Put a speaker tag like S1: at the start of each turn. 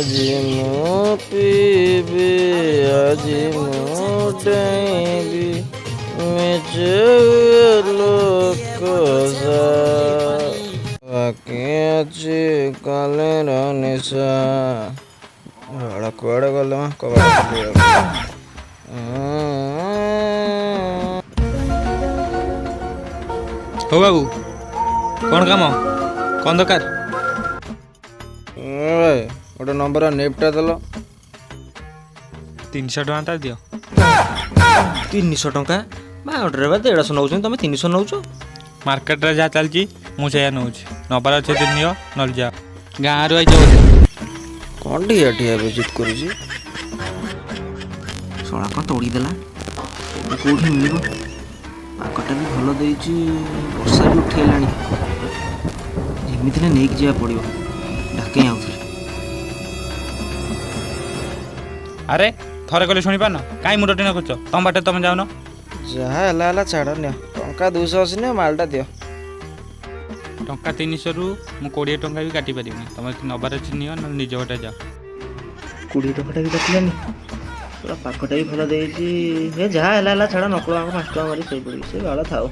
S1: ଆଜି ମୁଁ ପିଇବି ଆଜି ମୁଁ ଡେଇଁବି ମିଛ ଲୋକ ବାକି ଅଛି କାଲିର ନିଶା। କୁଆଡ଼େ ଗଲେ ମା କବାଟ
S2: ହଉ ବାବୁ କ'ଣ କାମ କ'ଣ ଦରକାର?
S1: ଭାଇ ଗୋଟେ ନମ୍ବର ନେପ୍ଟା ଦେଲ।
S2: 300 ଟଙ୍କା ତା ଦିଅ।
S3: 300 ଟଙ୍କା? ବାଉଣ୍ଡରେ ବା 150 ନେଉଛନ୍ତି, ତମେ 300 ନେଉଛ?
S2: ମାର୍କେଟରେ ଯାହା ଚାଲିଛି ମୁଁ ସେଇଆ ନେଉଛି। ନବାର ଅଛି ଯଦି ନିଅ, ନହେଲେ ଯାଅ। ଗାଁରୁ ଆଇଛ ବୋଧେ?
S1: କ'ଣ ଠିଆ ଠିଆ ବେଜିତ୍ କରୁଛି?
S3: ଶଳା କ'ଣ ତୋଡ଼ିଦେଲା? କେଉଁଠି ମିଳିବ? ପାଗଟା ବି ଭଲ ଦେଇଛି, ବର୍ଷା ବି ଉଠେଇଲାଣି। ଯେମିତିରେ ନେଇକି ଯିବାକୁ ପଡ଼ିବ। ଡାକେଇ ଆଉଥରେ।
S2: ଆରେ ଥରେ କହିଲେ ଶୁଣିପାରୁନ? କାହିଁ ମୁଣ୍ଡ ଟିଣ କରୁଛ? ତମ ବାଟେ ତମେ ଯାଉନ।
S1: ଯାହା ହେଲା ହେଲା ଛାଡ଼ ନିଅ। ଟଙ୍କା 280 ନିଅ, ମାଲଟା ଦିଅ।
S2: ଟଙ୍କା 300ରୁ ମୁଁ 20 ଟଙ୍କା ବି କାଟି ପାରିବିନି। ତମେ ନବାର ଅଛି ନିଅ, ନହେଲେ ନିଜ ବାଟେ ଯାଅ।
S3: 20 ଟଙ୍କାଟା ବି କାଟିଲାନି। ପୁରା ପାଗଟା ବି ଭଲ ଦେଇଛି। ଯାହା ହେଲା ହେଲା ଛାଡ଼, ନକଳ ଆମ 5 ଟଙ୍କା ମାରି ଶୋଇପଡ଼ିବି। ସେ ବାଳ ଥାଉ।